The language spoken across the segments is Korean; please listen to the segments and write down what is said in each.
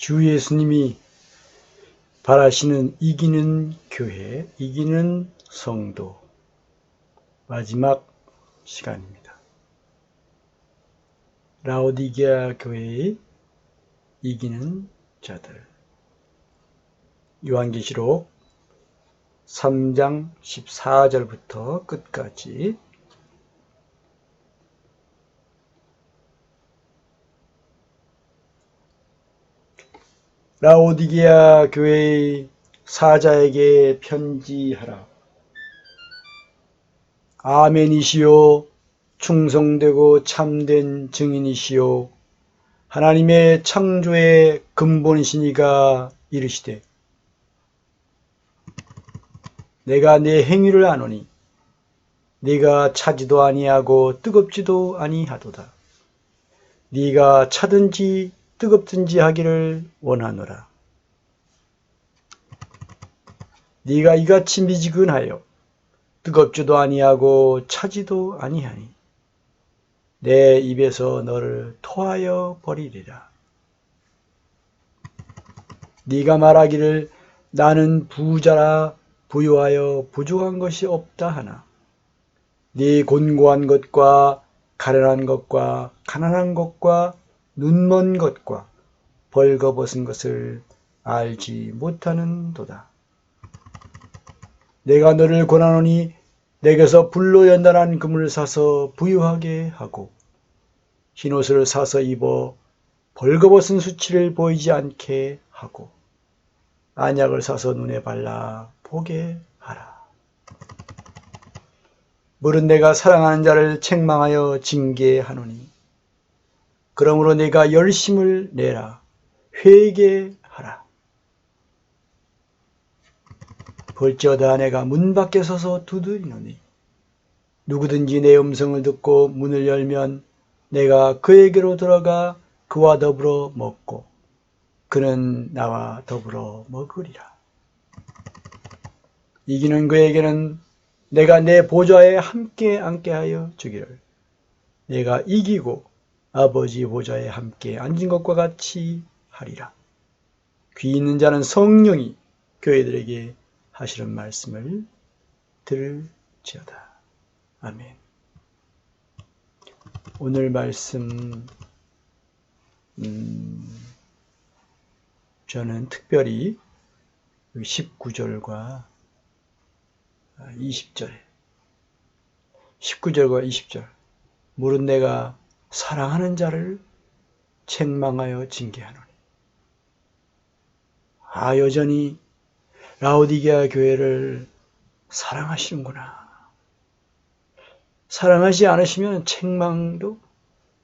주 예수님이 바라시는 이기는 교회, 이기는 성도, 마지막 시간입니다. 라오디게아 교회의 이기는 자들. 요한계시록 3장 14절부터 끝까지 라오디게아 교회의 사자에게 편지하라. 아멘이시요 충성되고 참된 증인이시요 하나님의 창조의 근본이시니가 이르시되 내가 네 행위를 아노니 네가 차지도 아니하고 뜨겁지도 아니하도다. 네가 차든지 뜨겁든지 하기를 원하노라. 네가 이같이 미지근하여 뜨겁지도 아니하고 차지도 아니하니 내 입에서 너를 토하여 버리리라. 네가 말하기를 나는 부자라 부유하여 부족한 것이 없다 하나 네 곤고한 것과 가련한 것과 가난한 것과 눈먼 것과 벌거벗은 것을 알지 못하는도다. 내가 너를 권하노니 내게서 불로 연단한 금을 사서 부유하게 하고 흰옷을 사서 입어 벌거벗은 수치를 보이지 않게 하고 안약을 사서 눈에 발라 보게 하라. 물은 내가 사랑하는 자를 책망하여 징계하노니 그러므로 내가 열심을 내라. 회개하라. 볼지어다 내가 문 밖에 서서 두드리노니 누구든지 내 음성을 듣고 문을 열면 내가 그에게로 들어가 그와 더불어 먹고 그는 나와 더불어 먹으리라. 이기는 그에게는 내가 내 보좌에 함께 앉게 하여 주기를 내가 이기고 아버지 보좌에 함께 앉은 것과 같이 하리라. 귀 있는 자는 성령이 교회들에게 하시는 말씀을 들을지어다. 아멘. 오늘 말씀 저는 특별히 19절과 20절에 19절과 20절 물은 내가 사랑하는 자를 책망하여 징계하노니 여전히 라오디게아 교회를 사랑하시는구나. 사랑하지 않으시면 책망도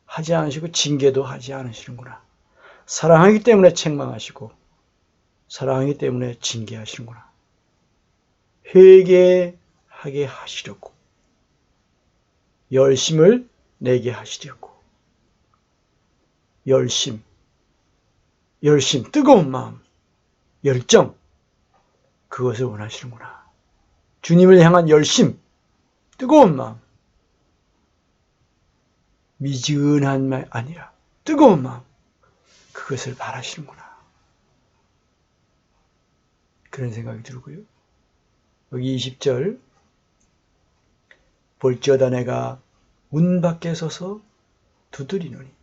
하지 않으시고 징계도 하지 않으시는구나. 사랑하기 때문에 책망하시고 사랑하기 때문에 징계하시는구나. 회개하게 하시려고 열심을 내게 하시려고 열심, 뜨거운 마음, 열정 그것을 원하시는구나. 주님을 향한 열심, 뜨거운 마음 미지근한 말 아니라 뜨거운 마음 그것을 바라시는구나. 그런 생각이 들고요. 여기 20절 볼지어다 내가 문 밖에 서서 두드리노니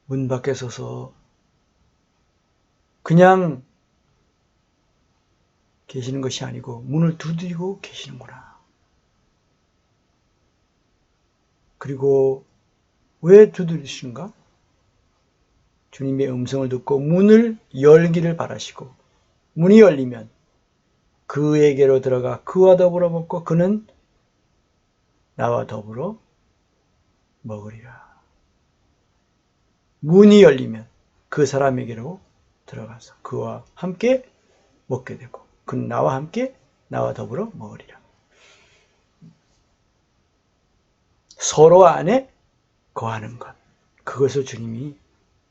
문 밖에 서서 그냥 계시는 것이 아니고 문을 두드리고 계시는구나. 그리고 왜 두드리시는가? 주님의 음성을 듣고 문을 열기를 바라시고 문이 열리면 그에게로 들어가 그와 더불어 먹고 그는 나와 더불어 먹으리라. 문이 열리면 그 사람에게로 들어가서 그와 함께 먹게 되고 그는 나와 함께 나와 더불어 먹으리라. 서로 안에 거하는 것 그것을 주님이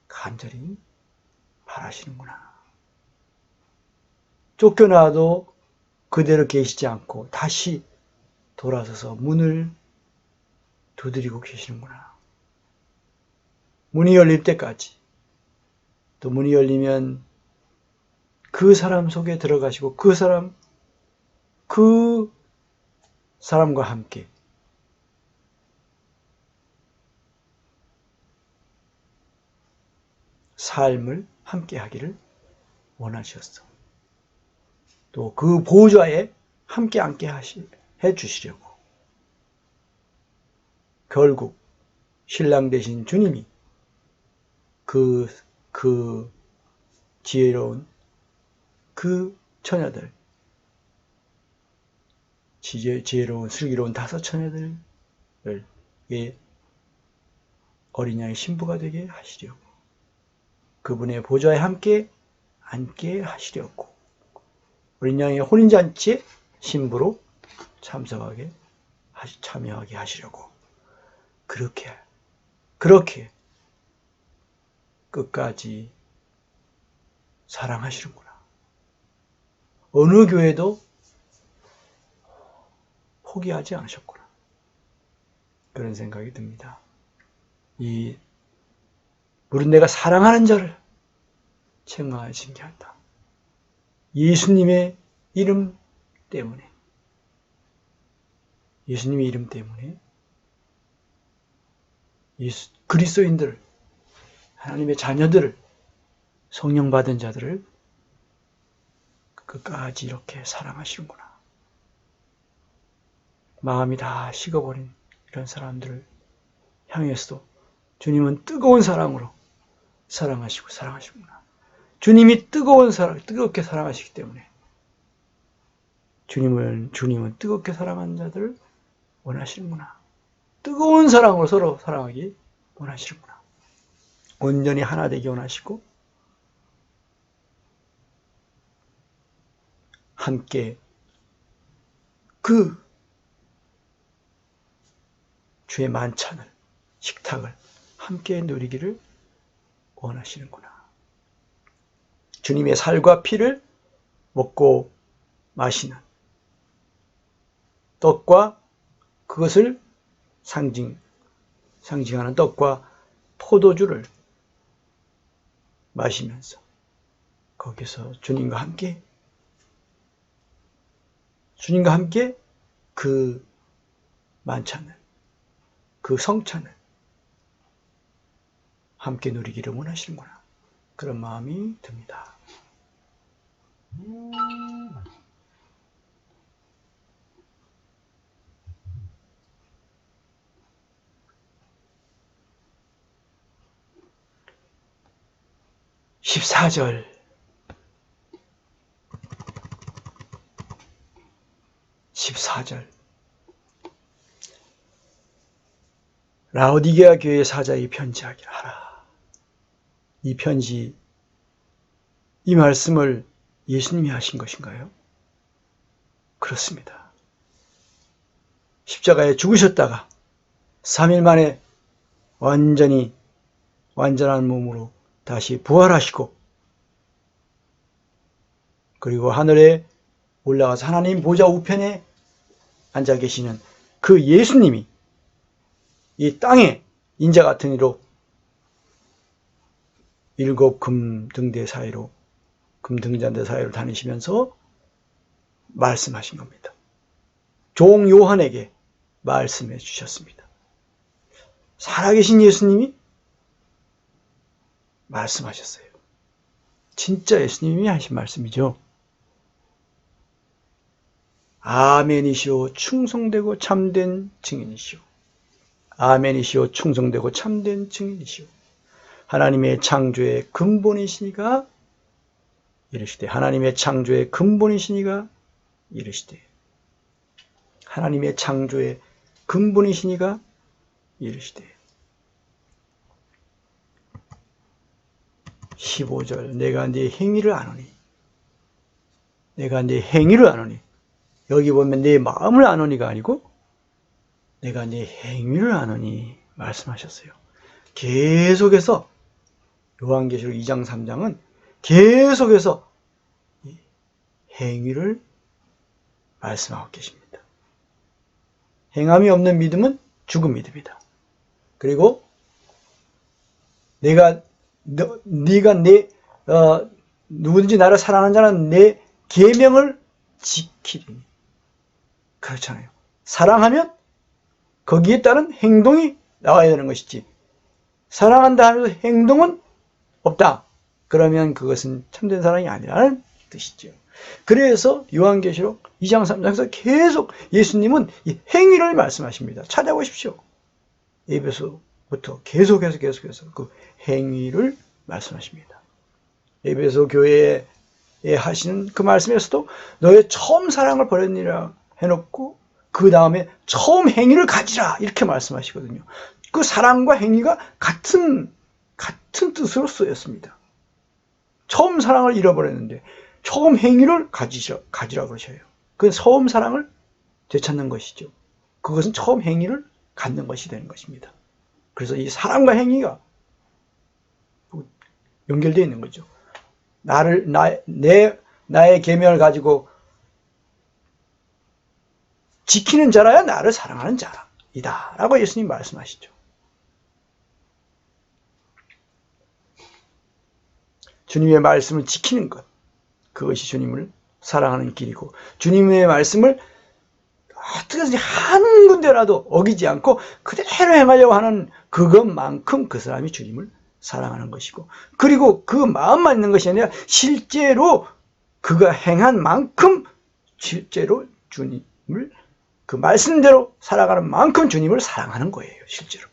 간절히 바라시는구나. 쫓겨나도 그대로 계시지 않고 다시 돌아서서 문을 두드리고 계시는구나. 문이 열릴 때까지 또 문이 열리면 그 사람 속에 들어가시고 그 사람과 함께 삶을 함께 하기를 원하셨어. 또 그 보좌에 함께 앉게 해 주시려고. 결국 신랑 되신 주님이 그 지혜로운 그 처녀들, 지혜로운 슬기로운 5 처녀들을 어린 양의 신부가 되게 하시려고, 그분의 보좌에 함께 앉게 하시려고, 어린 양의 혼인잔치에 신부로 참여하게 하시려고, 그렇게 끝까지 사랑하시는구나. 어느 교회도 포기하지 않으셨구나. 그런 생각이 듭니다. 물은 내가 사랑하는 자를 책망하여 징계한다. 예수님의 이름 때문에 그리스도인들을, 하나님의 자녀들을, 성령 받은 자들을 끝까지 이렇게 사랑하시는구나. 마음이 다 식어버린 이런 사람들을 향해서도 주님은 뜨거운 사랑으로 사랑하시구나. 주님이 뜨겁게 사랑하시기 때문에 주님은 뜨겁게 사랑하는 자들을 원하시는구나. 뜨거운 사랑으로 서로 사랑하기 원하시는구나. 온전히 하나 되기 원하시고, 함께 그 주의 만찬을, 식탁을 함께 누리기를 원하시는구나. 주님의 살과 피를 먹고 마시는 떡과 그것을 상징하는 떡과 포도주를 마시면서 거기서 주님과 함께 그 만찬을, 그 성찬을 함께 누리기를 원하시는구나. 그런 마음이 듭니다. 14절. 라오디게아 교회 사자에게 편지하기를 하라. 이 편지, 이 말씀을 예수님이 하신 것인가요? 그렇습니다. 십자가에 죽으셨다가 3일 만에 완전한 몸으로 다시 부활하시고, 그리고 하늘에 올라가서 하나님 보좌 우편에 앉아 계시는 그 예수님이 이 땅에 인자 같은 이로 7 금등잔대 사이로 다니시면서 말씀하신 겁니다. 종 요한에게 말씀해 주셨습니다. 살아계신 예수님이 말씀하셨어요. 진짜 예수님이 하신 말씀이죠. 아멘이시오, 충성되고 참된 증인이시오. 아멘이시오, 충성되고 참된 증인이시오. 하나님의 창조의 근본이시니가 이르시되, 하나님의 창조의 근본이시니가 이르시되, 하나님의 창조의 근본이시니가 이르시되. 15절. 내가 네 행위를 아노니. 내가 네 행위를 아노니. 여기 보면 네 마음을 아노니가 아니고 내가 네 행위를 아노니 말씀하셨어요. 계속해서 요한계시록 2장 3장은 계속해서 행위를 말씀하고 계십니다. 행함이 없는 믿음은 죽은 믿음이다. 그리고 내가 네가 누구든지 나를 사랑하는 자는 내 계명을 지키리니. 그렇잖아요. 사랑하면 거기에 따른 행동이 나와야 되는 것이지. 사랑한다 하면서 행동은 없다. 그러면 그것은 참된 사랑이 아니라는 뜻이죠. 그래서 요한계시록 2장 3장에서 계속 예수님은 이 행위를 말씀하십니다. 찾아보십시오. 에베소부터 계속해서 그 행위를 말씀하십니다. 에베소 교회에 하시는 그 말씀에서도 너의 처음 사랑을 버렸느니라 해놓고 그 다음에 처음 행위를 가지라 이렇게 말씀하시거든요. 그 사랑과 행위가 같은 뜻으로 쓰였습니다. 처음 사랑을 잃어버렸는데 처음 행위를 가지라 그러셔요. 그건 처음 사랑을 되찾는 것이죠. 그것은 처음 행위를 갖는 것이 되는 것입니다. 그래서 이 사랑과 행위가 연결되어 있는 거죠. 나의 계명을 가지고 지키는 자라야 나를 사랑하는 자이다 라고 예수님 말씀하시죠. 주님의 말씀을 지키는 것, 그것이 주님을 사랑하는 길이고, 주님의 말씀을 어떻게든지 한 군데라도 어기지 않고 그대로 행하려고 하는 그것만큼 그 사람이 주님을 사랑하는 것이고, 그리고 그 마음만 있는 것이 아니라 실제로 그가 행한 만큼 실제로 주님을 그 말씀대로 살아가는 만큼 주님을 사랑하는 거예요. 실제로.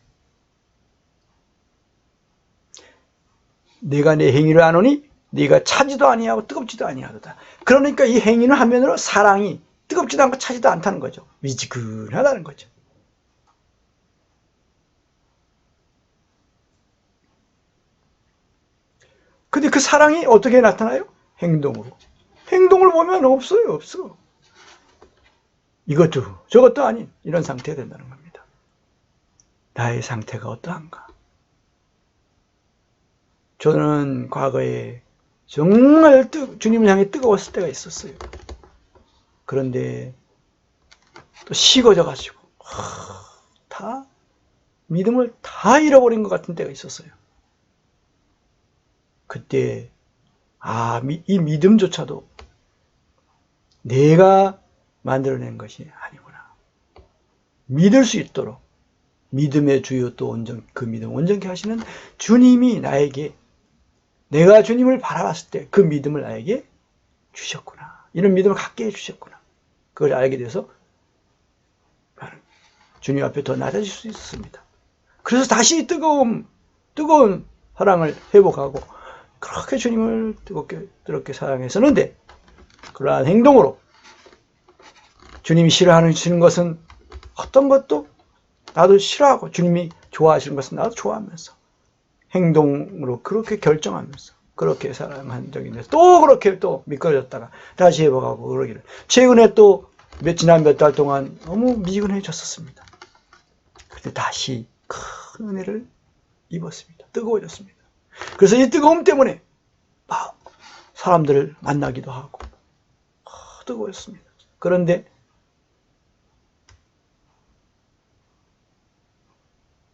내가 내 행위를 안 하니 네가 차지도 아니하고 뜨겁지도 아니하도다. 그러니까 이 행위는 한면으로 사랑이 뜨겁지도 않고 차지도 않다는 거죠. 미지근하다는 거죠. 근데 그 사랑이 어떻게 나타나요? 행동으로. 행동을 보면 없어. 이것도 저것도 아닌 이런 상태가 된다는 겁니다. 나의 상태가 어떠한가? 저는 과거에 정말 주님을 향해 뜨거웠을 때가 있었어요. 그런데 또 식어져가지고 다 믿음을 다 잃어버린 것 같은 때가 있었어요. 그때 이 믿음조차도 내가 만들어낸 것이 아니구나. 믿을 수 있도록 믿음의 주요 또 그 믿음 온전케 하시는 주님이 나에게, 내가 주님을 바라봤을 때 그 믿음을 나에게 주셨구나. 이런 믿음을 갖게 해주셨구나. 그걸 알게 돼서 주님 앞에 더 낮아질 수 있었습니다. 그래서 다시 뜨거운 사랑을 회복하고 그렇게 주님을 뜨겁게 사랑했었는데, 그러한 행동으로 주님이 싫어하시는 것은 어떤 것도 나도 싫어하고, 주님이 좋아하시는 것은 나도 좋아하면서 행동으로 그렇게 결정하면서 그렇게 사랑한 적이 있는데, 또 그렇게 또 미끄러졌다가 다시 회복하고 그러기를. 최근에 또 지난 몇 달 동안 너무 미지근해졌었습니다. 그때 다시 큰 은혜를 입었습니다. 뜨거워졌습니다. 그래서 이 뜨거움 때문에 막 사람들을 만나기도 하고 뜨거웠습니다. 그런데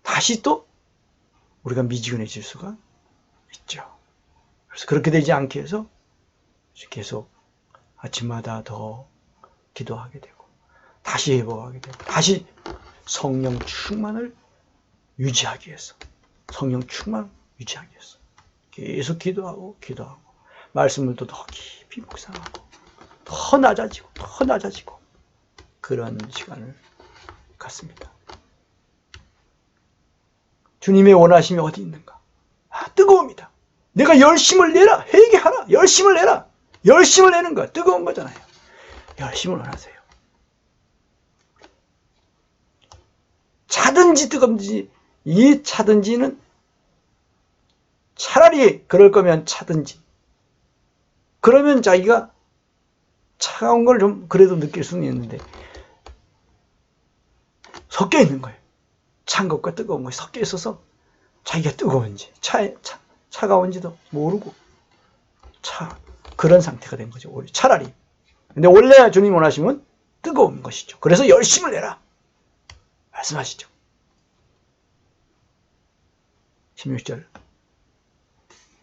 다시 또 우리가 미지근해질 수가 있죠. 그래서 그렇게 되지 않게 해서 계속 아침마다 더 기도하게 되고 다시 회복하게 되고 다시 성령 충만을 유지하기 위해서, 성령 충만을 유지하기 위해서 계속 기도하고 말씀을 또 더 깊이 묵상하고 더 낮아지고 그런 시간을 갖습니다. 주님의 원하심이 어디 있는가? 뜨거웁니다. 내가 열심을 내라. 회개하라. 열심을 내라. 열심을 내는 거 뜨거운 거잖아요. 열심을 원하세요. 차든지 뜨겁든지, 이 차든지는 차라리 그럴 거면 차든지, 그러면 자기가 차가운 걸 좀 그래도 느낄 수는 있는데 섞여 있는 거예요. 찬 것과 뜨거운 것이 섞여 있어서 자기가 뜨거운지 차가운지도 모르고 그런 상태가 된 거죠. 차라리. 근데 원래 주님 원하시면 뜨거운 것이죠. 그래서 열심을 내라 말씀하시죠. 16절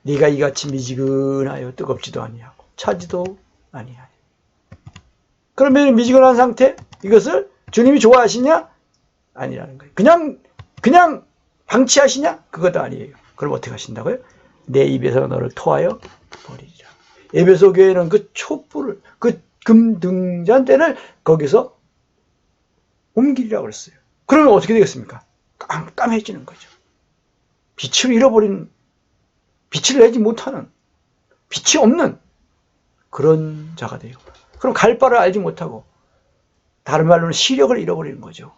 네가 이같이 미지근하여 뜨겁지도 아니하고 차지도 아니하니. 그러면 미지근한 상태, 이것을 주님이 좋아하시냐? 아니라는 거예요. 그냥 방치하시냐? 그것도 아니에요. 그럼 어떻게 하신다고요? 내 입에서 너를 토하여 버리리라. 에베소 교회는 그 촛불을, 그 금등잔대를 거기서 옮기리라고 그랬어요. 그러면 어떻게 되겠습니까? 깜깜해지는 거죠. 빛을 잃어버린, 빛을 내지 못하는, 빛이 없는 그런 자가 돼요. 그럼 갈 바를 알지 못하고, 다른 말로는 시력을 잃어버리는 거죠.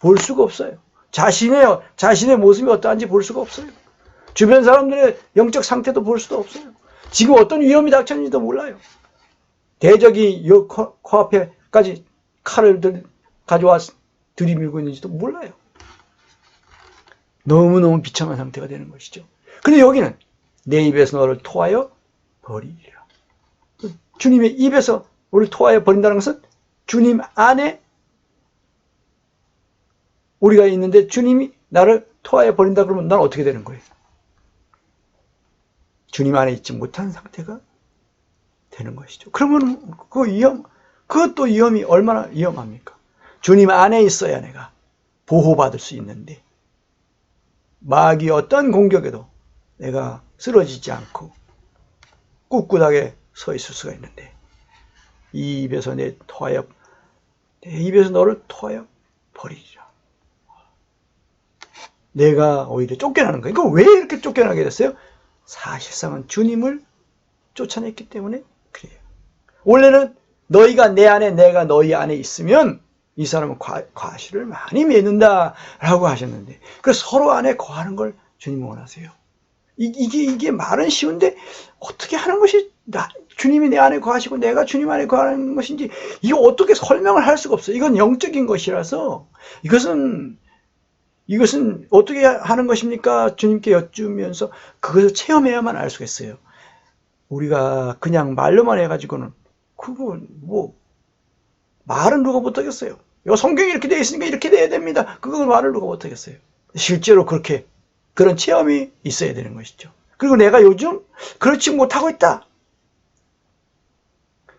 볼 수가 없어요. 자신의 모습이 어떠한지 볼 수가 없어요. 주변 사람들의 영적 상태도 볼 수도 없어요. 지금 어떤 위험이 닥쳤는지도 몰라요. 대적이 코앞에까지 칼을 가져와 들이밀고 있는지도 몰라요. 너무너무 비참한 상태가 되는 것이죠. 근데 여기는 내 입에서 너를 토하여 버리리라. 주님의 입에서 우리를 토하여 버린다는 것은 주님 안에 우리가 있는데 주님이 나를 토하여 버린다 그러면 난 어떻게 되는 거예요? 주님 안에 있지 못한 상태가 되는 것이죠. 그러면 그것도 위험이 얼마나 위험합니까? 주님 안에 있어야 내가 보호받을 수 있는데, 마귀의 어떤 공격에도 내가 쓰러지지 않고 꿋꿋하게 서 있을 수가 있는데, 이 입에서 내 입에서 너를 토하여 버리리라. 내가 오히려 쫓겨나는 거예요. 이거 왜 이렇게 쫓겨나게 됐어요? 사실상은 주님을 쫓아냈기 때문에 그래요. 원래는 너희가 내 안에 내가 너희 안에 있으면 이 사람은 과실을 많이 맺는다라고 하셨는데, 그래서 서로 안에 거하는 걸 주님은 원하세요. 이게 말은 쉬운데 어떻게 하는 것이 주님이 내 안에 거하시고 내가 주님 안에 거하는 것인지 이거 어떻게 설명을 할 수가 없어요. 이건 영적인 것이라서 이것은 어떻게 하는 것입니까? 주님께 여쭈면서 그것을 체험해야만 알 수가 있어요. 우리가 그냥 말로만 해가지고는 그건 말은 누가 못하겠어요. 성경이 이렇게 되어 있으니까 이렇게 돼야 됩니다. 그걸 말을 누가 못하겠어요. 실제로 그런 체험이 있어야 되는 것이죠. 그리고 내가 요즘 그렇지 못하고 있다.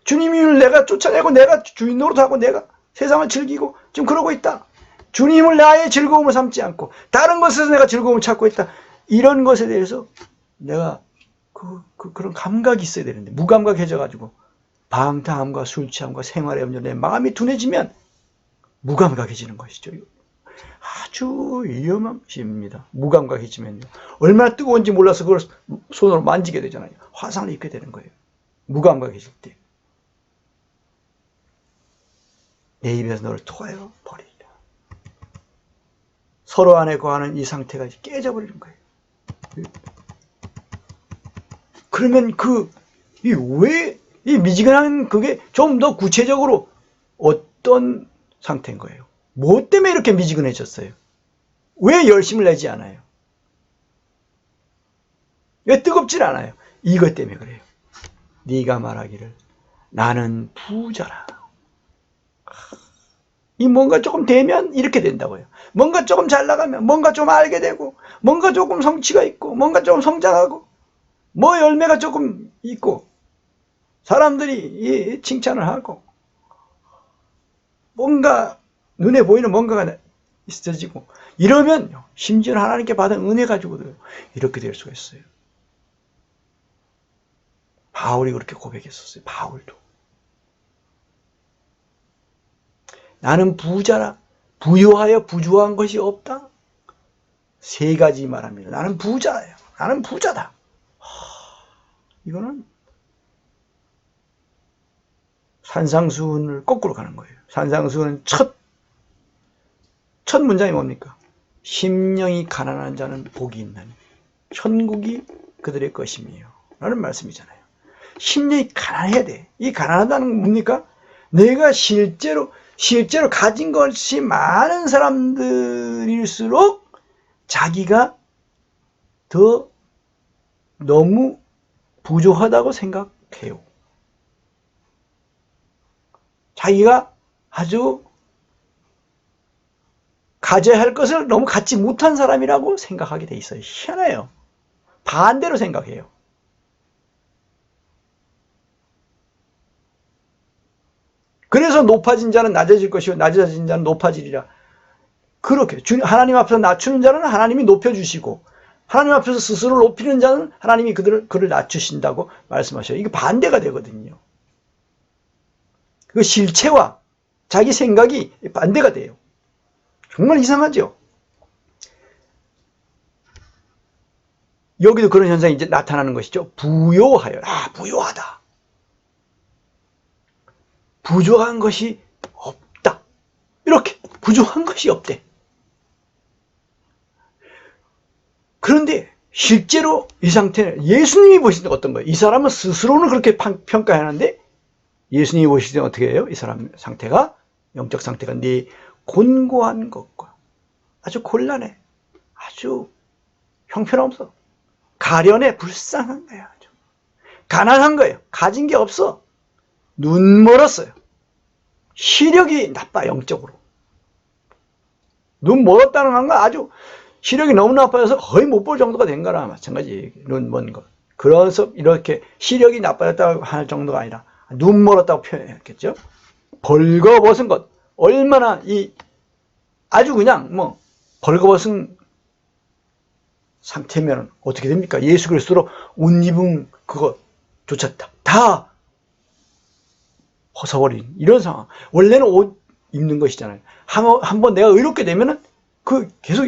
주님을 내가 쫓아내고 내가 주인 노릇하고 내가 세상을 즐기고 지금 그러고 있다. 주님을 나의 즐거움을 삼지 않고 다른 것에서 내가 즐거움을 찾고 있다. 이런 것에 대해서 내가 그런 감각이 있어야 되는데 무감각해져가지고 방탕함과 술취함과 생활의 염려 내 마음이 둔해지면 무감각해지는 것이죠. 아주 위험한 것입니다. 무감각해지면요. 얼마나 뜨거운지 몰라서 그걸 손으로 만지게 되잖아요. 화상을 입게 되는 거예요. 무감각해질 때. 내 입에서 너를 토하여 버리리라. 서로 안에 거하는 이 상태가 깨져버리는 거예요. 그러면 왜 이 미지근한 그게 좀 더 구체적으로 어떤 상태인 거예요? 뭐 때문에 이렇게 미지근해졌어요? 왜 열심을 내지 않아요? 왜 뜨겁질 않아요? 이것 때문에 그래요. 네가 말하기를 나는 부자라. 이 뭔가 조금 되면 이렇게 된다고요. 뭔가 조금 잘 나가면 뭔가 좀 알게 되고 뭔가 조금 성취가 있고 뭔가 좀 성장하고 뭐 열매가 조금 있고 사람들이 칭찬을 하고 뭔가 눈에 보이는 뭔가가 있어지고 이러면 심지어 하나님께 받은 은혜 가지고도 이렇게 될 수가 있어요. 바울이 그렇게 고백했었어요. 바울도. 나는 부자라. 부유하여 부주한 것이 없다. 세 가지 말합니다. 나는 부자예요. 나는 부자다. 이거는 산상수훈을 거꾸로 가는 거예요. 산상수훈은 첫 문장이 뭡니까? 심령이 가난한 자는 복이 있나니 천국이 그들의 것이며 라는 말씀이잖아요. 심령이 가난해야 돼. 이 가난하다는 건 뭡니까? 내가 실제로 가진 것이 많은 사람들일수록 자기가 더 너무 부족하다고 생각해요. 자기가 아주 가져야 할 것을 너무 갖지 못한 사람이라고 생각하게 돼 있어요. 희한해요. 반대로 생각해요. 그래서 높아진 자는 낮아질 것이요 낮아진 자는 높아지리라. 그렇게 하나님 앞에서 낮추는 자는 하나님이 높여주시고 하나님 앞에서 스스로 높이는 자는 하나님이 그를 낮추신다고 말씀하셔요. 이게 반대가 되거든요. 그 실체와 자기 생각이 반대가 돼요. 정말 이상하죠. 여기도 그런 현상이 이제 나타나는 것이죠. 부요하여. 부요하다. 부족한 것이 없다. 이렇게 부족한 것이 없대. 그런데 실제로 이 상태는 예수님이 보실 때 어떤 거예요? 이 사람은 스스로는 그렇게 평가하는데 예수님이 보실 때는 어떻게 해요? 이 사람 상태가, 영적 상태가 네 곤고한 것과 아주 곤란해. 아주 형편없어. 가련해. 불쌍한 거야. 아주. 가난한 거예요. 가진 게 없어. 눈 멀었어요. 시력이 나빠. 영적으로. 눈 멀었다는 건 아주 시력이 너무 나빠져서 거의 못 볼 정도가 된 거나 마찬가지. 눈 먼 것. 그래서 이렇게 시력이 나빠졌다고 할 정도가 아니라 눈 멀었다고 표현했겠죠. 벌거벗은 것. 얼마나 아주 그냥 벌거벗은 상태면 어떻게 됩니까? 예수 그리스도로 옷 입은 그것조차 다 벗어버린 이런 상황. 원래는 옷 입는 것이잖아요. 한번 내가 의롭게 되면은 계속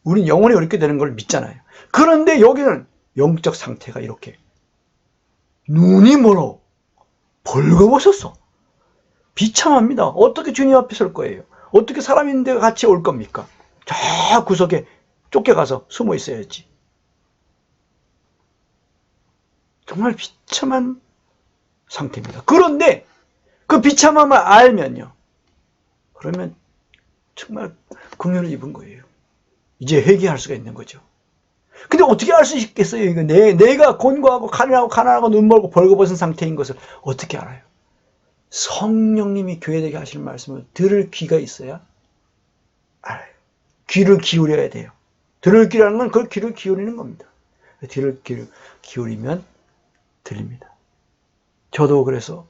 우린 영원히 의롭게 되는 걸 믿잖아요. 그런데 여기는 영적 상태가 이렇게 눈이 멀어. 벌거벗었어. 비참합니다. 어떻게 주님 앞에 설 거예요? 어떻게 사람인데 같이 올 겁니까? 저 구석에 쫓겨가서 숨어 있어야지. 정말 비참한 상태입니다. 그런데 그 비참함을 알면요. 그러면 정말 긍휼을 입은 거예요. 이제 회개할 수가 있는 거죠. 근데 어떻게 알 수 있겠어요? 이거 내가 곤고하고 가난하고 눈 멀고 벌거벗은 상태인 것을 어떻게 알아요? 성령님이 교회되게 하시는 말씀을 들을 귀가 있어야 알아요. 귀를 기울여야 돼요. 들을 귀라는 건 그걸 귀를 기울이는 겁니다. 귀를 기울이면 들립니다. 저도 그래서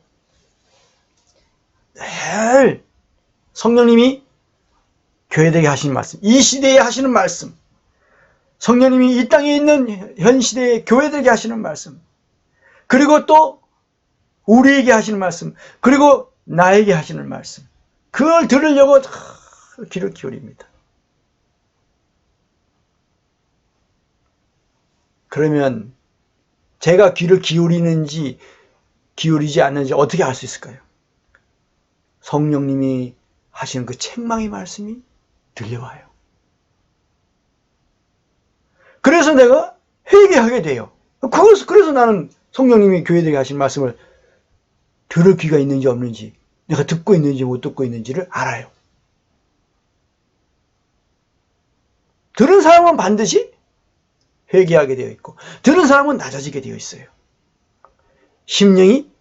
늘 성령님이 교회되게 하시는 말씀, 이 시대에 하시는 말씀, 성령님이 이 땅에 있는 현 시대에 교회되게 하시는 말씀, 그리고 또 우리에게 하시는 말씀, 그리고 나에게 하시는 말씀, 그걸 들으려고 귀를 기울입니다. 그러면 제가 귀를 기울이는지 기울이지 않는지 어떻게 알 수 있을까요? 성령님이 하시는 그 책망의 말씀이 들려와요. 그래서 내가 회개하게 돼요. 그래서 나는 성령님이 교회되게 하신 말씀을 들을 귀가 있는지 없는지, 내가 듣고 있는지 못 듣고 있는지를 알아요. 들은 사람은 반드시 회개하게 되어 있고, 들은 사람은 낮아지게 되어 있어요. 심령이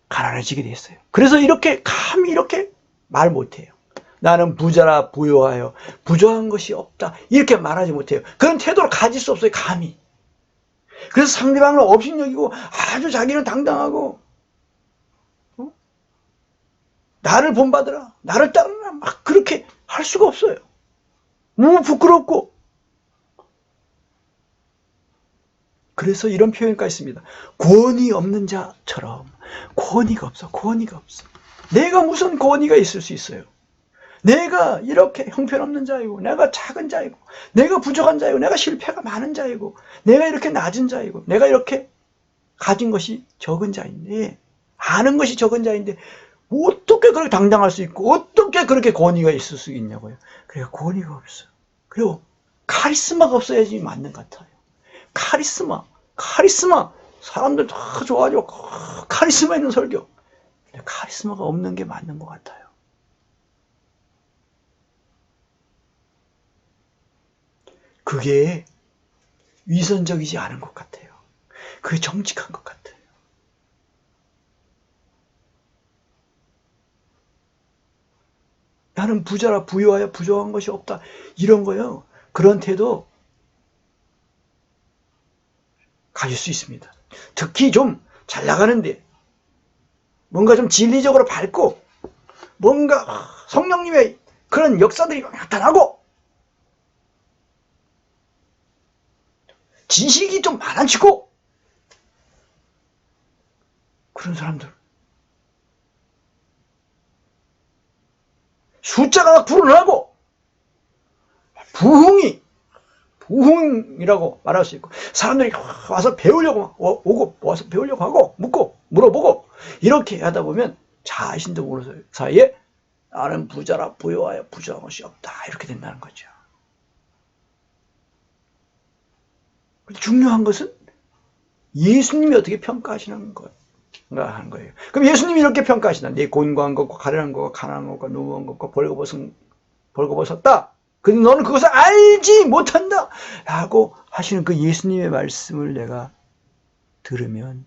가난해지게 되어 있어요. 그래서 감히 이렇게 말 못해요. 나는 부자라 부요하여 부족한 것이 없다. 이렇게 말하지 못해요. 그런 태도를 가질 수 없어요. 감히. 그래서 상대방을 업신여기고 아주 자기는 당당하고 나를 본받으라. 나를 따르라. 막 그렇게 할 수가 없어요. 너무 부끄럽고. 그래서 이런 표현까지 있습니다. 권위 없는 자처럼. 권위가 없어. 권위가 없어. 내가 무슨 권위가 있을 수 있어요. 내가 이렇게 형편없는 자이고, 내가 작은 자이고, 내가 부족한 자이고, 내가 실패가 많은 자이고, 내가 이렇게 낮은 자이고, 내가 이렇게 가진 것이 적은 자인데, 아는 것이 적은 자인데, 어떻게 그렇게 당당할 수 있고, 어떻게 그렇게 권위가 있을 수 있냐고요. 그래서 권위가 없어요. 그리고 카리스마가 없어야지 맞는 것 같아요. 카리스마. 사람들 다 좋아하죠. 카리스마 있는 설교. 근데 카리스마가 없는 게 맞는 것 같아요. 그게 위선적이지 않은 것 같아요. 그게 정직한 것 같아요. 나는 부자라 부유하여 부족한 것이 없다. 이런 거요. 그런 태도 가질 수 있습니다. 특히 좀 잘 나가는데 뭔가 좀 진리적으로 밝고 뭔가 성령님의 그런 역사들이 나타나고 지식이 좀 많아지고 그런 사람들 숫자가 막 불어나고 부흥이라고 말할 수 있고 사람들이 와서 배우려고 오고 와서 배우려고 하고 묻고 물어보고 이렇게 하다 보면 자신도 모르는 사이에 나는 부자라 부여하여 부정한 것이 없다 이렇게 된다는 거죠. 중요한 것은 예수님이 어떻게 평가하시는 건가 하는 거예요. 그럼 예수님이 이렇게 평가하시나 네 곤고한 것과 가련한 것과 가난한 것과 누구한 것과 벌거벗었다. 근데 너는 그것을 알지 못한다 라고 하시는 그 예수님의 말씀을 내가 들으면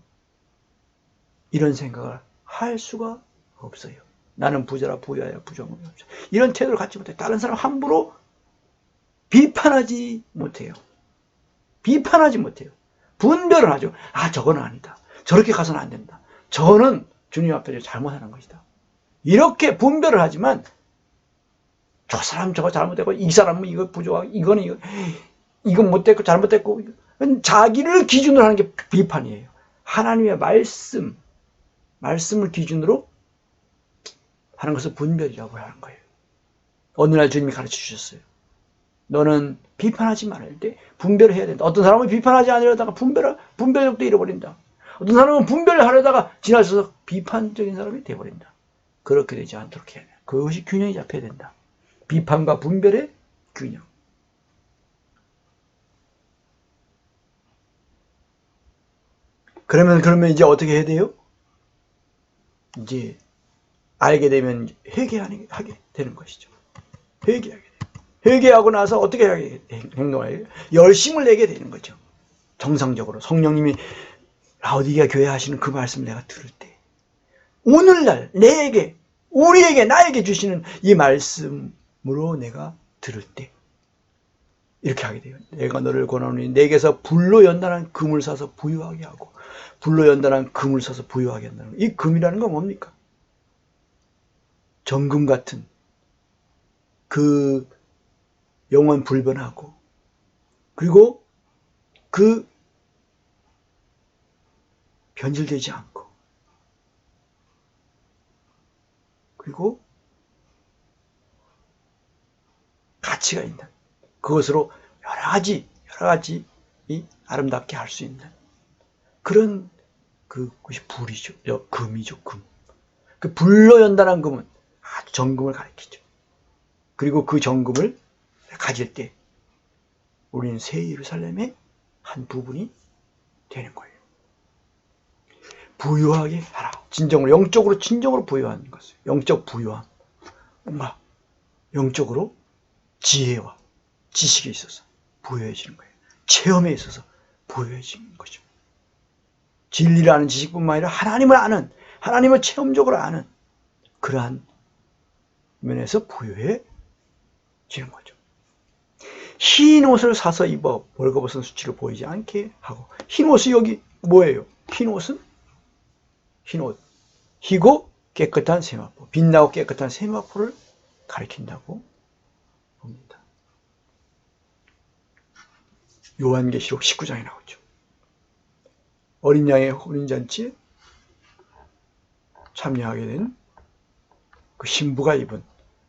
이런 생각을 할 수가 없어요. 나는 부자라 부여하여 부정함이 없어. 이런 태도를 갖지 못해. 다른 사람 함부로 비판하지 못해요. 비판하지 못해요. 분별을 하죠. 아, 저거는 아니다. 저렇게 가서는 안 된다. 저는 주님 앞에서 잘못하는 것이다. 이렇게 분별을 하지만 저 사람 저거 잘못했고 이 사람은 이거 부족하고 이건 못됐고 잘못됐고 자기를 기준으로 하는 게 비판이에요. 하나님의 말씀을 기준으로 하는 것을 분별이라고 하는 거예요. 어느 날 주님이 가르쳐 주셨어요. 너는 비판하지 말아야 돼. 분별을 해야 된다. 어떤 사람은 비판하지 않으려다가 분별력도 잃어버린다. 어떤 사람은 분별을 하려다가 지나쳐서 비판적인 사람이 되어버린다. 그렇게 되지 않도록 해야 돼. 그것이 균형이 잡혀야 된다. 비판과 분별의 균형. 그러면 이제 어떻게 해야 돼요? 이제 알게 되면 회개하게 되는 것이죠. 회개하게 돼요. 회개하고 나서 어떻게 행동해요? 열심을 내게 되는 거죠. 정상적으로 성령님이 라오디게아 교회 하시는 그 말씀을 내가 들을 때 오늘날 나에게 주시는 이 말씀으로 내가 들을 때 이렇게 하게 돼요. 내가 너를 권하노니 내게서 불로 연단한 금을 사서 부유하게 하고 불로 연단한 금을 사서 부유하게 한다는 거예요. 이 금이라는 건 뭡니까? 정금 같은 그 영원 불변하고 그리고 그 변질되지 않고 그리고 가치가 있는 그것으로 여러 가지 이 아름답게 할 수 있는 그런 그것이 불이죠. 금이죠. 금. 그 불로 연단한 금은 아주 정금을 가리키죠. 그리고 그 정금을 가질 때 우리는 새 예루살렘의 한 부분이 되는 거예요. 부유하게 하라. 영적으로 진정으로 부유한 것을. 영적 부유함. 뭔가 영적으로 지혜와 지식에 있어서 부유해지는 거예요. 체험에 있어서 부유해지는 거죠. 진리를 아는 지식뿐만 아니라 하나님을 체험적으로 아는 그러한 면에서 부유해지는 거죠. 흰 옷을 사서 입어 벌거벗은 수치를 보이지 않게 하고 흰 옷이 여기 뭐예요? 흰 옷은 희고 깨끗한 세마포, 빛나고 깨끗한 세마포를 가리킨다고 봅니다. 요한계시록 19장에 나오죠. 어린 양의 혼인잔치에 참여하게 된 그 신부가 입은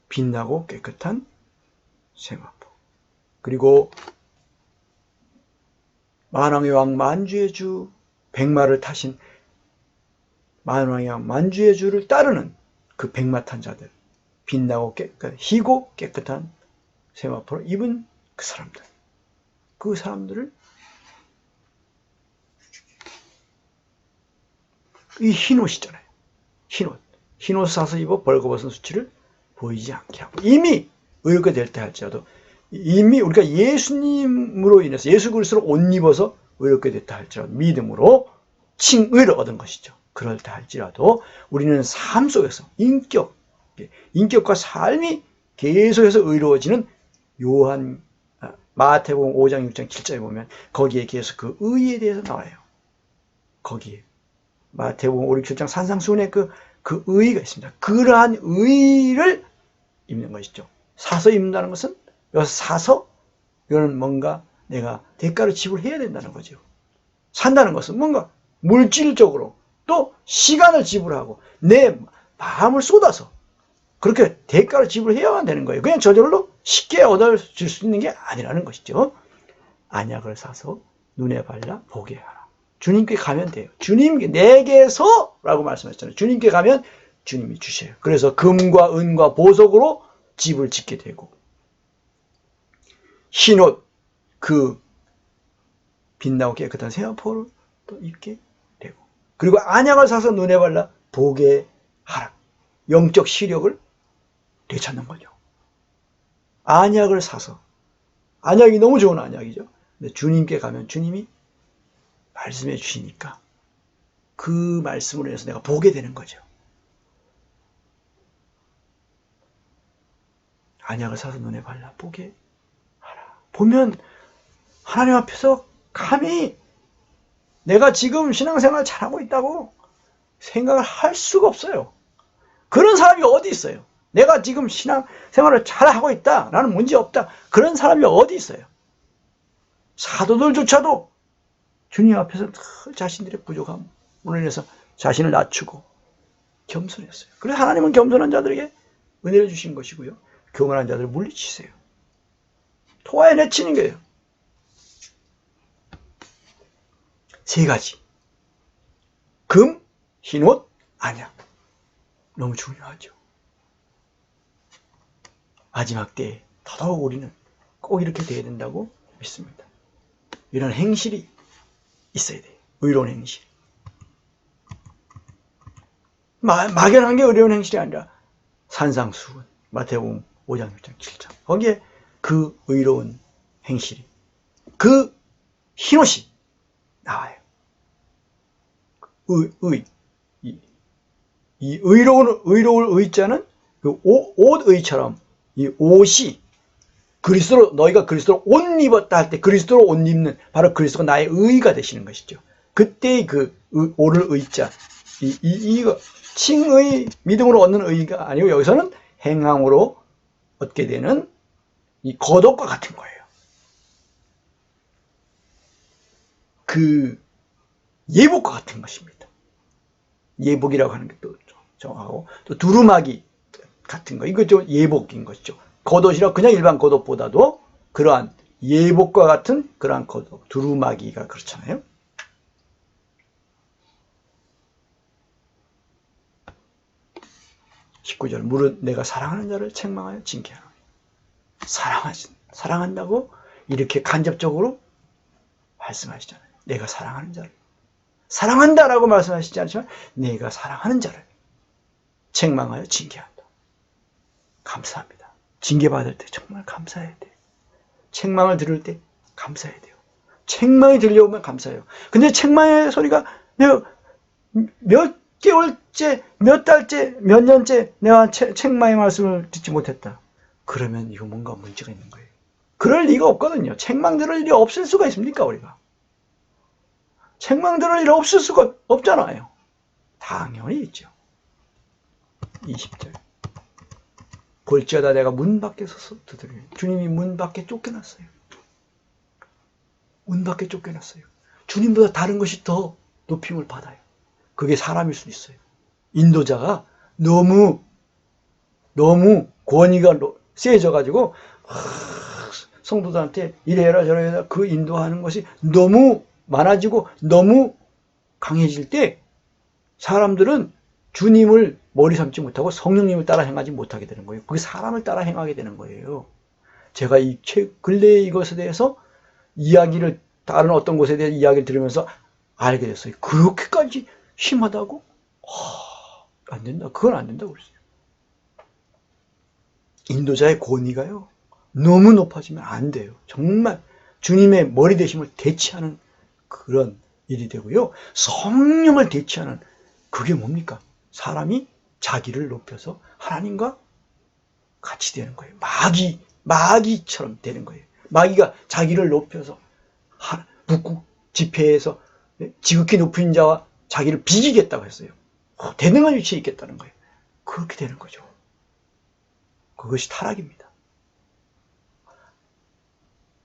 빛나고 깨끗한 세마포. 그리고 만왕의 왕 만주의 주 백마를 타신 만왕의 왕 만주의 주를 따르는 그 백마 탄 자들, 빛나고 희고 깨끗한 세마포를 입은 그 사람들을 이 흰옷이잖아요. 흰옷 사서 입어 벌거벗은 수치를 보이지 않게 하고 이미 의롭게 될 때 할지라도 이미 우리가 예수님으로 인해서 예수 그리스도로 옷 입어서 의롭게 됐다 할지라도 믿음으로 칭의를 얻은 것이죠. 그럴 때 할지라도 우리는 삶 속에서 인격과 삶이 계속해서 의로워지는 마태복음 5장 6장 7절에 보면 거기에 계속 그 의에 대해서 나와요. 거기에 마태복음 5, 6, 7장 산상수훈의 그 의의가 있습니다. 그러한 의의를 입는 것이죠. 사서 입는다는 것은 여기서 사서 이거는 뭔가 내가 대가를 지불해야 된다는 거죠. 산다는 것은 뭔가 물질적으로 또 시간을 지불하고 내 마음을 쏟아서 그렇게 대가를 지불해야만 되는 거예요. 그냥 저절로 쉽게 얻어질 수 있는 게 아니라는 것이죠. 안약을 사서 눈에 발라 보게 하라. 주님께 가면 돼요. 주님께 내게서 라고 말씀하셨잖아요. 주님께 가면 주님이 주셔요. 그래서 금과 은과 보석으로 집을 짓게 되고 흰옷 그 빛나고 깨끗한 세마포를 또 입게 되고 그리고 안약을 사서 눈에 발라 보게 하라. 영적 시력을 되찾는 거죠. 안약을 사서 안약이 너무 좋은 안약이죠. 근데 주님께 가면 주님이 말씀해 주시니까 그 말씀으로 해서 내가 보게 되는 거죠. 안약을 사서 눈에 발라 보게 하라. 보면 하나님 앞에서 감히 내가 지금 신앙생활 잘하고 있다고 생각을 할 수가 없어요. 그런 사람이 어디 있어요? 내가 지금 신앙생활을 잘하고 있다. 나는 문제 없다. 그런 사람이 어디 있어요? 사도들조차도 주님 앞에서 자신들의 부족함으로 인해서 자신을 낮추고 겸손했어요. 그래서 하나님은 겸손한 자들에게 은혜를 주신 것이고요. 교만한 자들을 물리치세요. 토하에 내치는 거예요. 세 가지. 금, 흰옷, 안약. 너무 중요하죠. 마지막 때에 더더욱 우리는 꼭 이렇게 돼야 된다고 믿습니다. 이런 행실이 있어야 돼요. 의로운 행실. 막연한 게 의로운 행실이 아니라 산상수훈, 마태복음 5장, 6장, 7장. 거기에 그 의로운 행실이, 그 흰옷이 나와요. 이 의로울 의자는 그 옷의처럼 이 옷이 너희가 그리스도로 옷 입었다 할 때 그리스도로 옷 입는 바로 그리스도가 나의 의가 되시는 것이죠. 그때의 그 오를 의자, 이거 칭의 믿음으로 얻는 의가 아니고 여기서는 행함으로 얻게 되는 이 겉옷과 같은 거예요. 그 예복과 같은 것입니다. 예복이라고 하는 게 또 정하고 또 두루마기 같은 거 이거 좀 예복인 것이죠. 겉옷이라 그냥 일반 겉옷보다도 그러한 예복과 같은 그러한 겉옷 두루마기가 그렇잖아요. (19절) 무릇 내가 사랑하는 자를 책망하여 징계하노니 사랑한다고 이렇게 간접적으로 말씀하시잖아요. 내가 사랑하는 자를 사랑한다라고 말씀하시지 않지만 내가 사랑하는 자를 책망하여 징계한다. 감사합니다. 징계받을 때 정말 감사해야 돼요. 책망을 들을 때 감사해야 돼요. 책망이 들려오면 감사해요. 근데 책망의 소리가 내가 몇 개월째, 몇 달째, 몇 년째 내가 책망의 말씀을 듣지 못했다. 그러면 이거 뭔가 문제가 있는 거예요. 그럴 리가 없거든요. 책망 들을 일이 없을 수가 있습니까, 우리가? 책망 들을 일 없을 수가 없잖아요. 당연히 있죠. 20절. 볼지어다 내가 문 밖에 서서 두드리니 주님이 문 밖에 쫓겨났어요. 문 밖에 쫓겨났어요. 주님보다 다른 것이 더 높임을 받아요. 그게 사람일 수도 있어요. 인도자가 너무 권위가 세져가지고 성도들한테 이래라 저래라 그 인도하는 것이 너무 많아지고 너무 강해질 때 사람들은 주님을 머리 삼지 못하고 성령님을 따라 행하지 못하게 되는 거예요. 그게 사람을 따라 행하게 되는 거예요. 제가 이 근래에 이것에 대해서 이야기를 다른 어떤 곳에 대해서 이야기를 들으면서 알게 됐어요. 그렇게까지 심하다고? 안 된다. 그건 안 된다고 그랬어요. 인도자의 권위가요. 너무 높아지면 안 돼요. 정말 주님의 머리 대심을 대치하는 그런 일이 되고요. 성령을 대치하는 그게 뭡니까? 사람이 자기를 높여서 하나님과 같이 되는 거예요. 마귀처럼 되는 거예요. 마귀가 자기를 높여서 북극 지폐에서 지극히 높은 자와 자기를 비기겠다고 했어요. 대등한 위치에 있겠다는 거예요. 그렇게 되는 거죠. 그것이 타락입니다.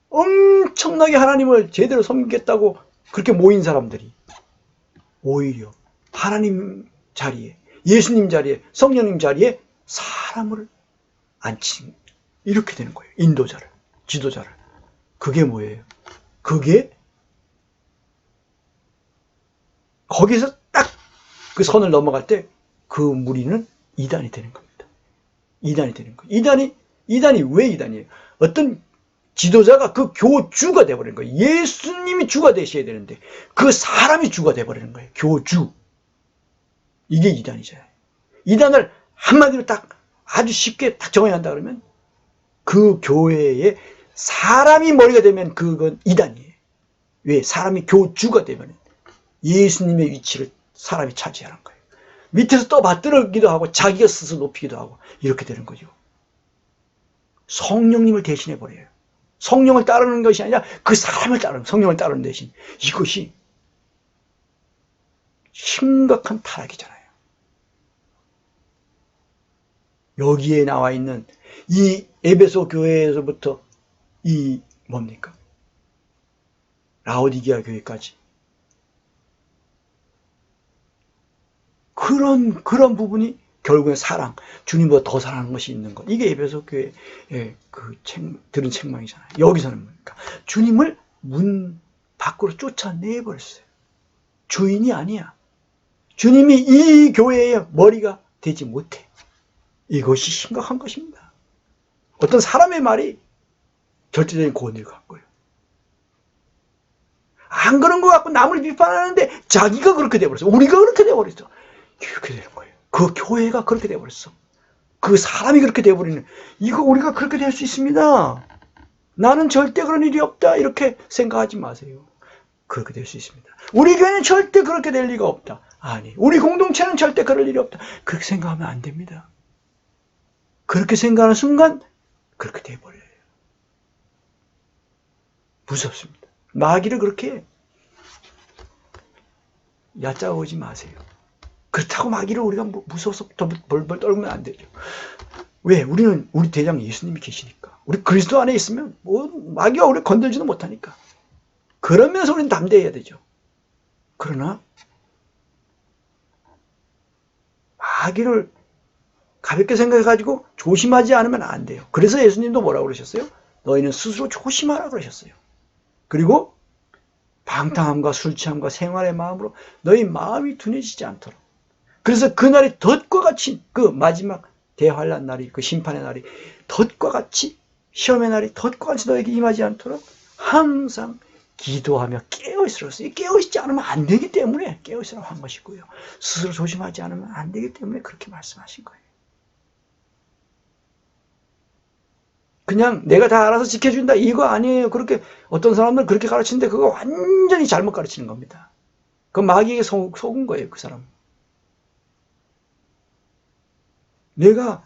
엄청나게 하나님을 제대로 섬기겠다고 그렇게 모인 사람들이 오히려 하나님 자리에, 예수님 자리에, 성령님 자리에 사람을 앉힌, 이렇게 되는 거예요. 인도자를, 지도자를. 그게 뭐예요? 그게 거기서 딱 그 선을 넘어갈 때 그 무리는 이단이 되는 겁니다. 이단이 되는 거예요. 이단이 왜 이단이에요? 어떤 지도자가 그 교주가 되어버리는 거예요. 예수님이 주가 되셔야 되는데 그 사람이 주가 되어버리는 거예요. 교주. 이게 이단이잖아요. 이단을 한마디로 딱 아주 쉽게 딱 정해야 한다 그러면 그 교회에 사람이 머리가 되면 그건 이단이에요. 왜? 사람이 교주가 되면 예수님의 위치를 사람이 차지하는 거예요. 밑에서 떠받들기도 하고 자기가 스스로 높이기도 하고 이렇게 되는 거죠. 성령님을 대신해 버려요. 성령을 따르는 것이 아니라 그 사람을 따르는, 성령을 따르는 대신. 이것이 심각한 타락이잖아요. 여기에 나와 있는 이 에베소 교회에서부터 이 뭡니까? 라오디게아 교회까지 그런 부분이 결국엔 사랑, 주님보다 더 사랑하는 것이 있는 것. 이게 에베소 교회의 들은 책망이잖아요. 여기서는 뭡니까? 주님을 문 밖으로 쫓아내버렸어요. 주인이 아니야. 주님이 이 교회의 머리가 되지 못해. 이것이 심각한 것입니다. 어떤 사람의 말이 절대적인 권위를 갖고요. 안 그런 것 같고 남을 비판하는데 자기가 그렇게 돼버렸어. 우리가 그렇게 돼버렸어. 이렇게 되는 거예요. 그 교회가 그렇게 돼버렸어. 그 사람이 그렇게 돼버리는, 이거 우리가 그렇게 될 수 있습니다. 나는 절대 그런 일이 없다. 이렇게 생각하지 마세요. 그렇게 될 수 있습니다. 우리 교회는 절대 그렇게 될 리가 없다. 아니, 우리 공동체는 절대 그럴 일이 없다. 그렇게 생각하면 안 됩니다. 그렇게 생각하는 순간 그렇게 돼버려요. 무섭습니다. 마귀를 그렇게 얕잡아오지 마세요. 그렇다고 마귀를 우리가 무서워서 벌벌 떨면 안 되죠. 왜? 우리 대장 예수님이 계시니까. 우리 그리스도 안에 있으면 마귀가 우리를 건들지도 못하니까. 그러면서 우리는 담대해야 되죠. 그러나 마귀를 가볍게 생각해가지고 조심하지 않으면 안 돼요. 그래서 예수님도 뭐라고 그러셨어요? 너희는 스스로 조심하라 그러셨어요. 그리고 방탕함과 술 취함과 생활의 마음으로 너희 마음이 둔해지지 않도록. 그래서 그날이 덫과 같이, 그 마지막 대환란 날이, 그 심판의 날이 덫과 같이, 시험의 날이 덫과 같이 너에게 임하지 않도록 항상 기도하며 깨어있으라. 깨어있지 않으면 안 되기 때문에 깨어있으라고 한 것이고요. 스스로 조심하지 않으면 안 되기 때문에 그렇게 말씀하신 거예요. 그냥 내가 다 알아서 지켜준다 이거 아니에요. 그렇게 어떤 사람들은 그렇게 가르치는데 그거 완전히 잘못 가르치는 겁니다. 그 마귀에게 속은 거예요. 그 사람. 내가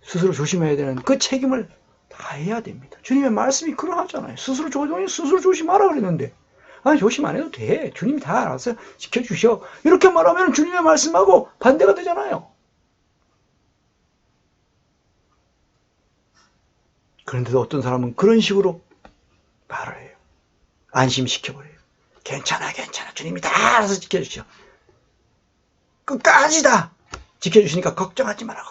스스로 조심해야 되는 그 책임을 다 해야 됩니다. 주님의 말씀이 그러하잖아요. 스스로 조심하라 그랬는데, 아니 조심 안 해도 돼. 주님이 다 알아서 지켜주셔. 이렇게 말하면 주님의 말씀하고 반대가 되잖아요. 그런데도 어떤 사람은 그런 식으로 말을 해요. 안심시켜버려요. 괜찮아. 주님이 다 알아서 지켜주셔. 끝까지 다 지켜주시니까 걱정하지 마라.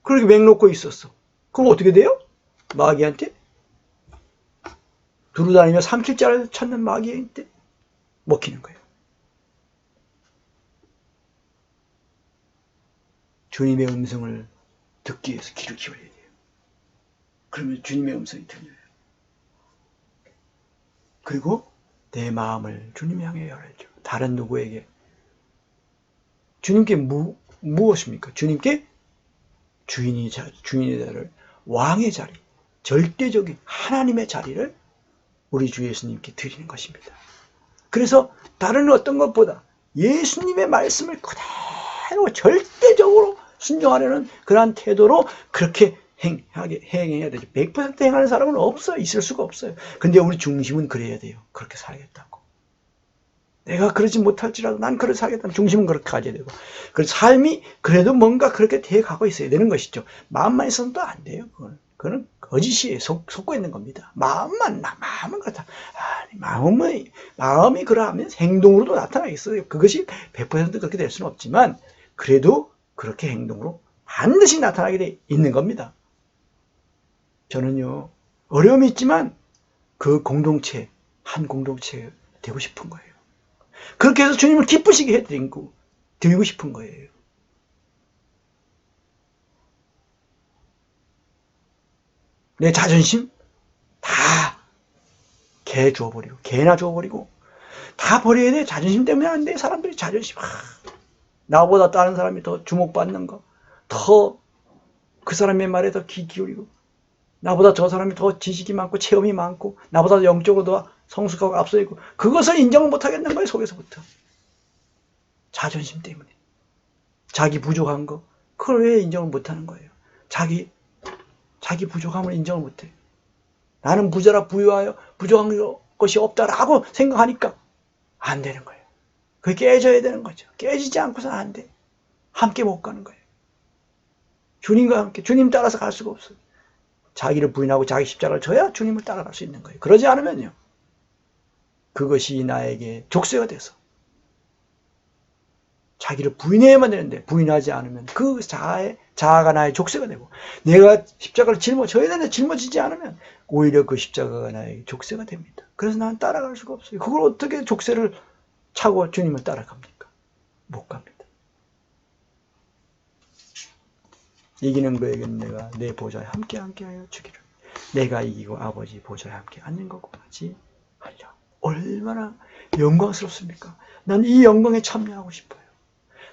그렇게 맹놓고 있었어. 그럼 어떻게 돼요? 마귀한테 두루다니며 삼킬자를 찾는 마귀한테 먹히는 거예요. 주님의 음성을 듣기 위해서 귀를 기울여야 돼요. 그러면 주님의 음성이 들려요. 그리고 내 마음을 주님 향해 열어야죠. 다른 누구에게. 주님께 무엇입니까? 주님께 주인의 자리를, 왕의 자리, 절대적인 하나님의 자리를 우리 주 예수님께 드리는 것입니다. 그래서 다른 어떤 것보다 예수님의 말씀을 그대로 절대적으로 순종하려는 그러한 태도로 그렇게 행해야 되죠. 100% 행하는 사람은 있을 수가 없어요. 근데 우리 중심은 그래야 돼요. 그렇게 살겠다고. 내가 그러지 못할지라도 난 그렇게 살겠다는 중심은 그렇게 가져야 되고, 그 삶이 그래도 뭔가 그렇게 돼 가고 있어야 되는 것이죠. 마음만 있어서는 또 안 돼요. 그거는 거짓이에요. 속고 있는 겁니다. 마음은 그렇다. 마음이 그러하면 행동으로도 나타나겠어요. 그것이 100% 그렇게 될 수는 없지만, 그래도 그렇게 행동으로 반드시 나타나게 돼 있는 겁니다. 저는요, 어려움이 있지만 그 공동체, 한 공동체가 되고 싶은 거예요. 그렇게 해서 주님을 기쁘시게 해드리고 싶은 거예요. 내 자존심 다 개 줘버리고, 개나 줘버리고, 다 버려야 돼. 자존심 때문에 안 돼. 사람들이 자존심. 나보다 다른 사람이 더 주목받는 거, 더 그 사람의 말에 더 귀 기울이고, 나보다 저 사람이 더 지식이 많고 체험이 많고 나보다 영적으로 더 성숙하고 앞서 있고, 그것을 인정을 못 하겠는 거예요. 속에서부터. 자존심 때문에. 자기 부족한 거, 그걸 왜 인정을 못 하는 거예요? 자기 부족함을 인정을 못 해요. 나는 부자라 부유하여 부족한 것이 없다라고 생각하니까 안 되는 거예요. 그게 깨져야 되는 거죠. 깨지지 않고서는 안 돼. 함께 못 가는 거예요. 주님과 함께, 주님 따라서 갈 수가 없어요. 자기를 부인하고 자기 십자가를 져야 주님을 따라갈 수 있는 거예요. 그러지 않으면요, 그것이 나에게 족쇄가 돼서 자기를 부인해야만 되는데, 부인하지 않으면 그 자아가 나의 족쇄가 되고, 내가 십자가를 짊어져야 되는데 짊어지지 않으면 오히려 그 십자가가 나의 족쇄가 됩니다. 그래서 나는 따라갈 수가 없어요. 그걸 어떻게 족쇄를 차고 주님을 따라갑니까? 못 갑니다. 이기는 그에게는 내가 내 보좌에 함께하여 주기를. 내가 이기고 아버지 보좌에 함께 앉는 것까지 하려. 얼마나 영광스럽습니까? 난 이 영광에 참여하고 싶어요.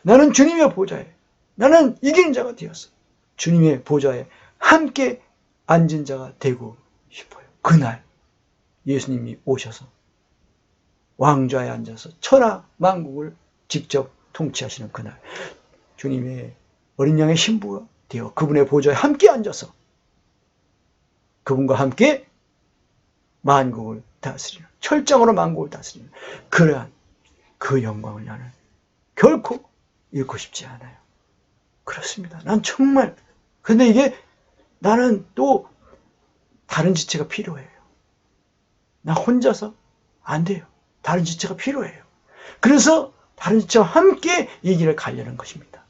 나는 주님의 보좌에, 나는 이기는 자가 되었어. 주님의 보좌에 함께 앉은 자가 되고 싶어요. 그날 예수님이 오셔서 왕좌에 앉아서 천하 만국을 직접 통치하시는 그날, 주님의 어린 양의 신부가 되어 그분의 보좌에 함께 앉아서 그분과 함께 만국을 다스리는, 철장으로 만국을 다스리는 그러한 그 영광을 나는 결코 잃고 싶지 않아요. 그렇습니다. 난 정말, 근데 이게 나는 또 다른 지체가 필요해요. 나 혼자서 안 돼요. 다른 지체가 필요해요. 그래서 다른 지체와 함께 이 길을 가려는 것입니다.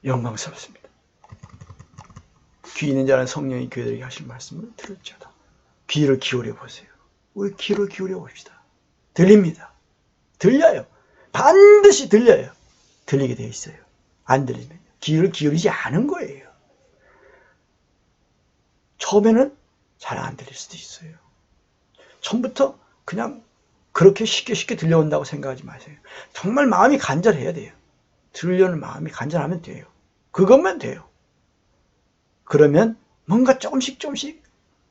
영광스럽습니다. 귀 있는 자는 성령이 교회들에게 하실 말씀을 들을지어다. 귀를 기울여 보세요. 우리 귀를 기울여 봅시다. 들립니다. 들려요. 반드시 들려요. 들리게 되어 있어요. 안 들리면 귀를 기울이지 않은 거예요. 처음에는 잘 안 들릴 수도 있어요. 처음부터 그냥 그렇게 쉽게 들려온다고 생각하지 마세요. 정말 마음이 간절해야 돼요. 들으려는 마음이 간절하면 돼요. 그것만 돼요. 그러면 뭔가 조금씩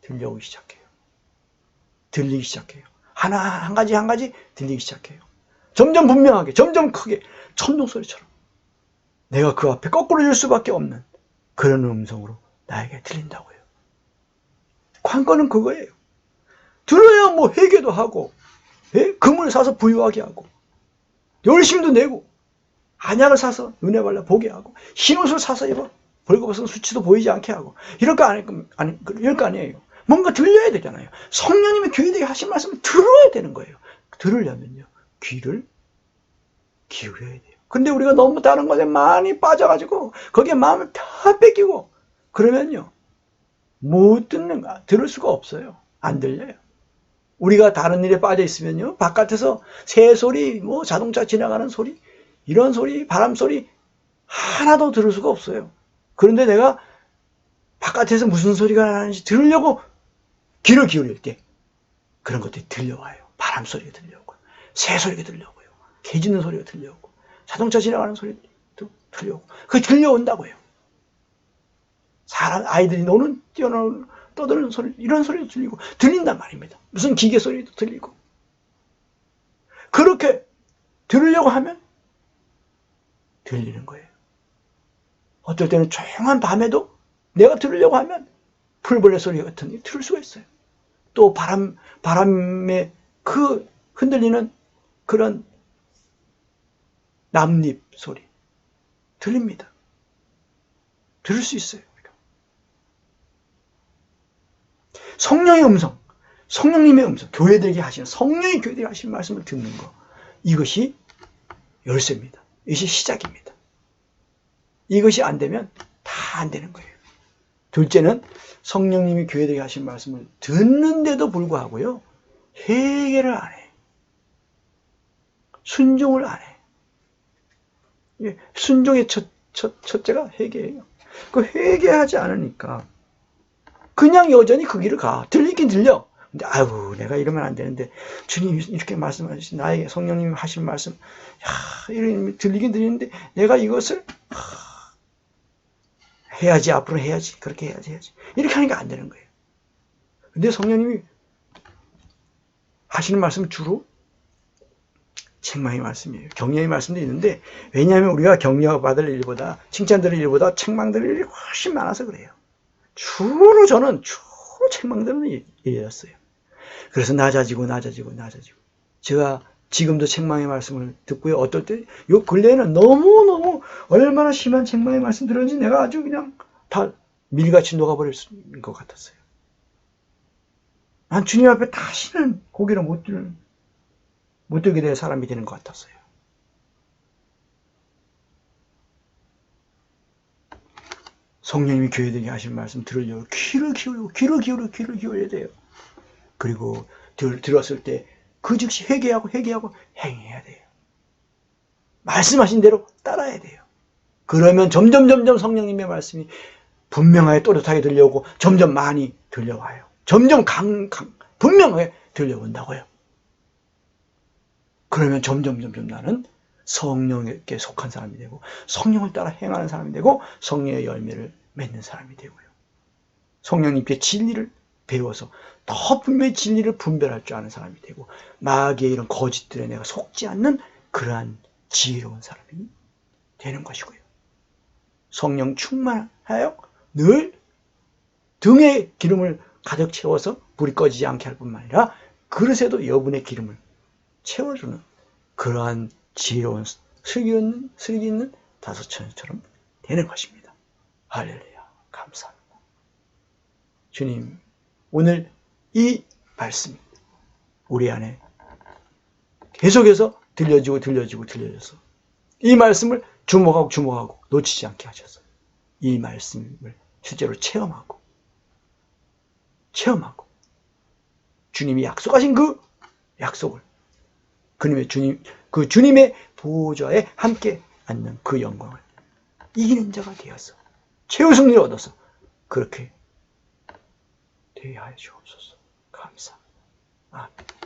들려오기 시작해요. 들리기 시작해요. 한 가지 들리기 시작해요. 점점 분명하게, 점점 크게, 천둥소리처럼 내가 그 앞에 거꾸로 줄 수밖에 없는 그런 음성으로 나에게 들린다고요. 관건은 그거예요. 들어야 뭐 회개도 하고, 금을 사서 부유하게 하고, 열심도 내고, 안약을 사서 은혜 발라 보게 하고, 흰옷을 사서 입어 벌거벗은 수치도 보이지 않게 하고, 이럴 거 아니에요. 뭔가 들려야 되잖아요. 성령님이 교회에게 하신 말씀을 들어야 되는 거예요. 들으려면요, 귀를 기울여야 돼요. 근데 우리가 너무 다른 것에 많이 빠져가지고 거기에 마음을 다 뺏기고 그러면요, 못 듣는가, 들을 수가 없어요. 안 들려요. 우리가 다른 일에 빠져 있으면요, 바깥에서 새 소리, 뭐 자동차 지나가는 소리, 이런 소리, 바람 소리 하나도 들을 수가 없어요. 그런데 내가 바깥에서 무슨 소리가 나는지 들으려고 귀를 기울일 때 그런 것들이 들려와요. 바람 소리가 들려오고, 새 소리가 들려오고요, 개 짖는 소리가 들려오고, 자동차 지나가는 소리도 들려오고, 그게 들려온다고요. 아이들이 뛰어노는, 떠드는 소리, 이런 소리도 들리고, 들린단 말입니다. 무슨 기계 소리도 들리고. 그렇게 들으려고 하면 들리는 거예요. 어떨 때는 조용한 밤에도 내가 들으려고 하면 풀벌레 소리 같은 게 들을 수가 있어요. 또 바람에 그 흔들리는 그런 나뭇잎 소리 들립니다. 들을 수 있어요. 성령의 음성, 성령님의 음성, 교회들에게 하시는, 성령이 교회들에게 하시는 말씀을 듣는 것, 이것이 열쇠입니다. 이것이 시작입니다. 이것이 안 되면 다 안 되는 거예요. 둘째는 성령님이 교회들에게 하신 말씀을 듣는데도 불구하고요, 회개를 안 해. 순종을 안 해. 순종의 첫째가 회개예요. 그 회개하지 않으니까 그냥 여전히 그 길을 가. 들리긴 들려. 근데 아유, 내가 이러면 안 되는데 주님이 이렇게 말씀하신, 나에게 성령님이 하신 말씀, 이런 들리긴 들리는데 내가 이것을 해야지, 앞으로 해야지, 그렇게 해야지 이렇게 하니까 안 되는 거예요. 근데 성령님이 하시는 말씀은 주로 책망의 말씀이에요. 격려의 말씀도 있는데, 왜냐하면 우리가 격려받을 일보다, 칭찬들을 일보다 책망들을 일이 훨씬 많아서 그래요. 주로 책망들은 일이었어요. 그래서 낮아지고. 제가 지금도 책망의 말씀을 듣고요. 어떨 때, 요 근래에는 너무너무 얼마나 심한 책망의 말씀 들었는지 내가 아주 그냥 다 밀같이 녹아버릴 것 같았어요. 난 주님 앞에 다시는 고개를 못 들게 될 사람이 되는 것 같았어요. 성령님이 교회들에게 하신 말씀 들으려고 귀를 기울여야 돼요. 그리고 들었을 때 그 즉시 회개하고 행해야 돼요. 말씀하신 대로 따라야 돼요. 그러면 점점 성령님의 말씀이 분명하게 또렷하게 들려오고 점점 많이 들려와요. 점점 분명하게 들려온다고요. 그러면 점점 나는 성령에게 속한 사람이 되고 성령을 따라 행하는 사람이 되고 성령의 열매를 맺는 사람이 되고요. 성령님께 진리를 배워서 더 분명히 진리를 분별할 줄 아는 사람이 되고 마귀의 이런 거짓들에 내가 속지 않는 그러한 지혜로운 사람이 되는 것이고요. 성령 충만하여 늘 등에 기름을 가득 채워서 불이 꺼지지 않게 할 뿐만 아니라 그릇에도 여분의 기름을 채워주는 그러한 지혜로운 슬기 있는 다섯처녀처럼 되는 것입니다. 할렐루야, 감사합니다. 주님, 오늘 이 말씀이 우리 안에 계속해서 들려져서 이 말씀을 주목하고 놓치지 않게 하셔서 이 말씀을 실제로 체험하고 주님이 약속하신 그 약속을 그 주님의 보좌에 함께 앉는 그 영광을 이기는 자가 되어서 최후 승리를 얻어서 그렇게 되어야 하여 주옵소서. 감사합니다. 아멘.